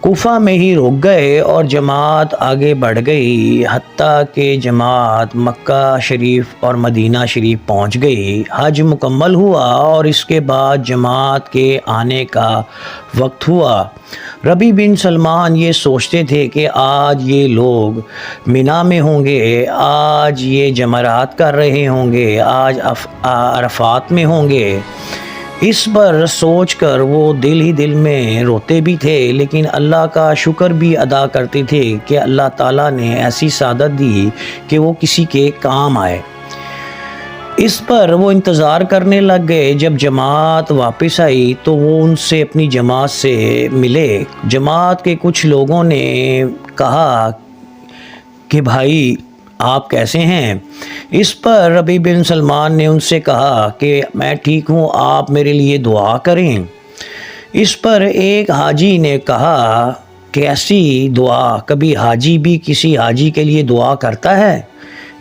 کوفہ میں ہی رک گئے اور جماعت آگے بڑھ گئی، حتیٰ کہ جماعت مکہ شریف اور مدینہ شریف پہنچ گئی۔ حج مکمل ہوا اور اس کے بعد جماعت کے آنے کا وقت ہوا۔ ربیع بن سلمان یہ سوچتے تھے کہ آج یہ لوگ منا میں ہوں گے، آج یہ جمرات کر رہے ہوں گے، آج عرفات میں ہوں گے۔ اس پر سوچ کر وہ دل ہی دل میں روتے بھی تھے، لیکن اللہ کا شکر بھی ادا کرتے تھے کہ اللہ تعالیٰ نے ایسی سعادت دی کہ وہ کسی کے کام آئے۔ اس پر وہ انتظار کرنے لگ گئے۔ جب جماعت واپس آئی تو وہ ان سے اپنی جماعت سے ملے۔ جماعت کے کچھ لوگوں نے کہا کہ بھائی آپ کیسے ہیں؟ اس پر ربیع بن سلمان نے ان سے کہا کہ میں ٹھیک ہوں، آپ میرے لیے دعا کریں۔ اس پر ایک حاجی نے کہا کہ ایسی دعا کبھی حاجی بھی کسی حاجی کے لیے دعا کرتا ہے؟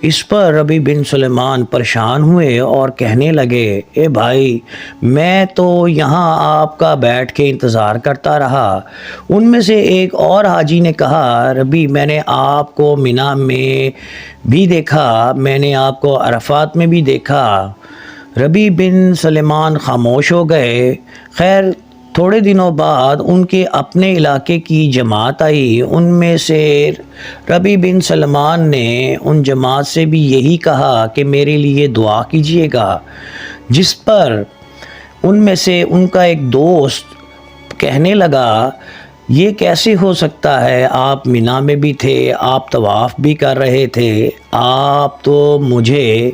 اس پر ربیع بن سلمان پریشان ہوئے اور کہنے لگے، اے بھائی میں تو یہاں آپ کا بیٹھ کے انتظار کرتا رہا۔ ان میں سے ایک اور حاجی نے کہا، ربیع میں نے آپ کو منا میں بھی دیکھا، میں نے آپ کو عرفات میں بھی دیکھا۔ ربیع بن سلمان خاموش ہو گئے۔ خیر تھوڑے دنوں بعد ان کے اپنے علاقے کی جماعت آئی۔ ان میں سے ربیع بن سلمان نے ان جماعت سے بھی یہی کہا کہ میرے لیے دعا کیجیے گا، جس پر ان میں سے ان کا ایک دوست کہنے لگا، یہ کیسے ہو سکتا ہے؟ آپ منا میں بھی تھے، آپ طواف بھی کر رہے تھے، آپ تو مجھے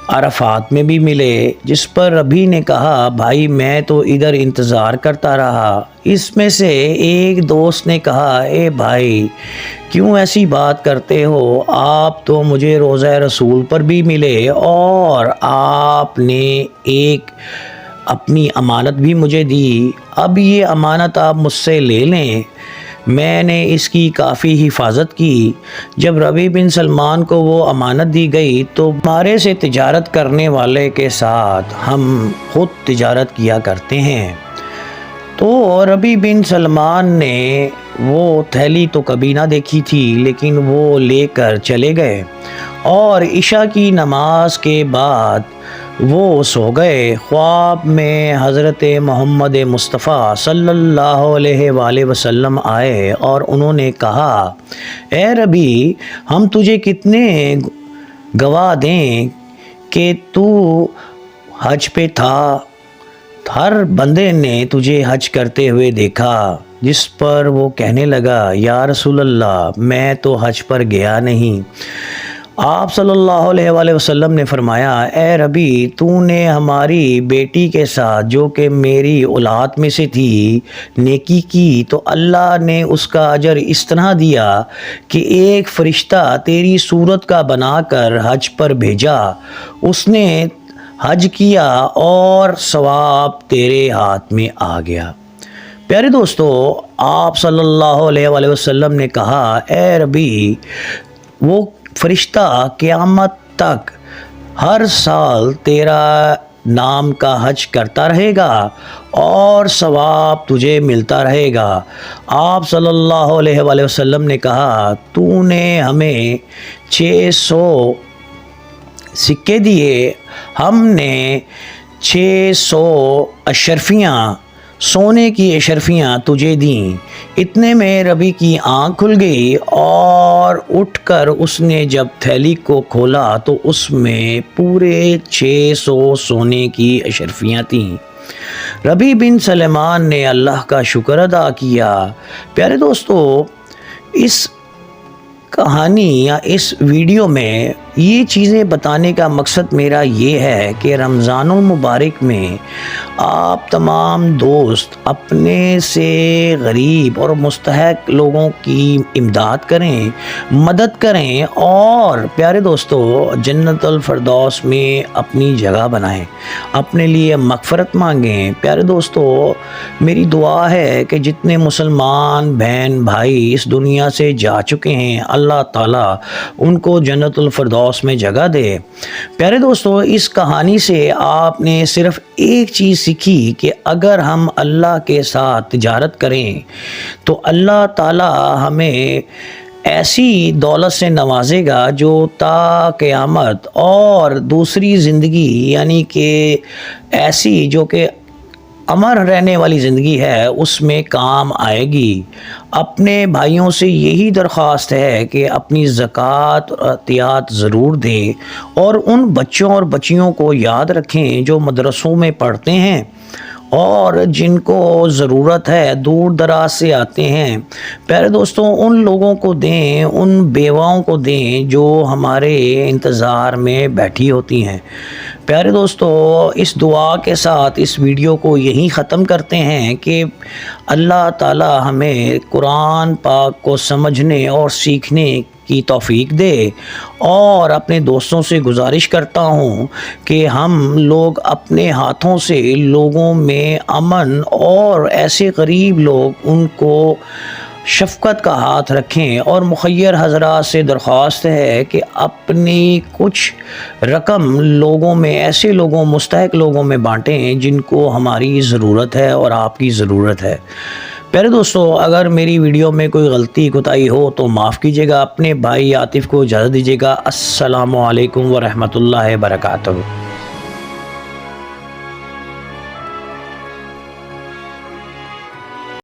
عرفات میں بھی ملے۔ جس پر ربیع نے کہا، بھائی میں تو ادھر انتظار کرتا رہا۔ اس میں سے ایک دوست نے کہا، اے بھائی کیوں ایسی بات کرتے ہو؟ آپ تو مجھے روضہ رسول پر بھی ملے اور آپ نے ایک اپنی امانت بھی مجھے دی۔ اب یہ امانت آپ مجھ سے لے لیں، میں نے اس کی کافی حفاظت کی۔ جب ربیع بن سلمان کو وہ امانت دی گئی تو ہمارے سے تجارت کرنے والے کے ساتھ ہم خود تجارت کیا کرتے ہیں۔ تو ربیع بن سلمان نے وہ تھیلی تو کبھی نہ دیکھی تھی، لیکن وہ لے کر چلے گئے اور عشاء کی نماز کے بعد وہ سو گئے۔ خواب میں حضرت محمد مصطفیٰ صلی اللہ علیہ وآلہ وسلم آئے اور انہوں نے کہا، اے ربیع ہم تجھے کتنے گواہ دیں کہ تو حج پہ تھا، ہر بندے نے تجھے حج کرتے ہوئے دیکھا۔ جس پر وہ کہنے لگا، یا رسول اللہ میں تو حج پر گیا نہیں۔ آپ صلی اللہ علیہ وآلہ وسلم نے فرمایا، اے ربیع تو نے ہماری بیٹی کے ساتھ جو کہ میری اولاد میں سے تھی نیکی کی تو اللہ نے اس کا اجر اس طرح دیا کہ ایک فرشتہ تیری صورت کا بنا کر حج پر بھیجا، اس نے حج کیا اور ثواب تیرے ہاتھ میں آ گیا۔ پیارے دوستو، آپ صلی اللہ علیہ وآلہ وسلم نے کہا، اے ربیع وہ فرشتہ قیامت تک ہر سال تیرا نام کا حج کرتا رہے گا اور ثواب تجھے ملتا رہے گا۔ آپ صلی اللہ علیہ وآلہ وسلم نے کہا، تو نے ہمیں 600 سکے دیے، ہم نے 600 اشرفیاں سونے کی اشرفیاں تجھے دیں۔ اتنے میں ربیع کی آنکھ کھل گئی اور اٹھ کر اس نے جب تھیلی کو کھولا تو اس میں پورے 600 سونے کی اشرفیاں تھیں۔ ربیع بن سلمان نے اللہ کا شکر ادا کیا۔ پیارے دوستو، اس کہانی یا اس ویڈیو میں یہ چیزیں بتانے کا مقصد میرا یہ ہے کہ رمضان المبارک میں آپ تمام دوست اپنے سے غریب اور مستحق لوگوں کی امداد کریں، مدد کریں اور پیارے دوستو جنت الفردوس میں اپنی جگہ بنائیں، اپنے لیے مغفرت مانگیں۔ پیارے دوستو میری دعا ہے کہ جتنے مسلمان بہن بھائی اس دنیا سے جا چکے ہیں، اللہ تعالیٰ ان کو جنت الفردوس ہاؤس میں جگہ دے۔ پیارے دوستو، اس کہانی سے آپ نے صرف ایک چیز سیکھی کہ اگر ہم اللہ کے ساتھ تجارت کریں تو اللہ تعالی ہمیں ایسی دولت سے نوازے گا جو تا قیامت اور دوسری زندگی یعنی کہ ایسی جو کہ امر رہنے والی زندگی ہے اس میں کام آئے گی۔ اپنے بھائیوں سے یہی درخواست ہے کہ اپنی زکوٰۃ اور عطیات ضرور دیں اور ان بچوں اور بچیوں کو یاد رکھیں جو مدرسوں میں پڑھتے ہیں اور جن کو ضرورت ہے، دور دراز سے آتے ہیں۔ پیارے دوستوں، ان لوگوں کو دیں، ان بیواؤں کو دیں جو ہمارے انتظار میں بیٹھی ہوتی ہیں۔ پیارے دوستو، اس دعا کے ساتھ اس ویڈیو کو یہیں ختم کرتے ہیں کہ اللہ تعالی ہمیں قرآن پاک کو سمجھنے اور سیکھنے کی توفیق دے، اور اپنے دوستوں سے گزارش کرتا ہوں کہ ہم لوگ اپنے ہاتھوں سے لوگوں میں امن اور ایسے غریب لوگ ان کو شفقت کا ہاتھ رکھیں، اور مخیر حضرات سے درخواست ہے کہ اپنی کچھ رقم لوگوں میں، ایسے لوگوں، مستحق لوگوں میں بانٹیں جن کو ہماری ضرورت ہے اور آپ کی ضرورت ہے۔ پیارے دوستو، اگر میری ویڈیو میں کوئی غلطی کوتاہی ہو تو معاف کیجیے گا۔ اپنے بھائی عاطف کو اجازت دیجیے گا۔ السلام علیکم ورحمۃ اللہ وبرکاتہ۔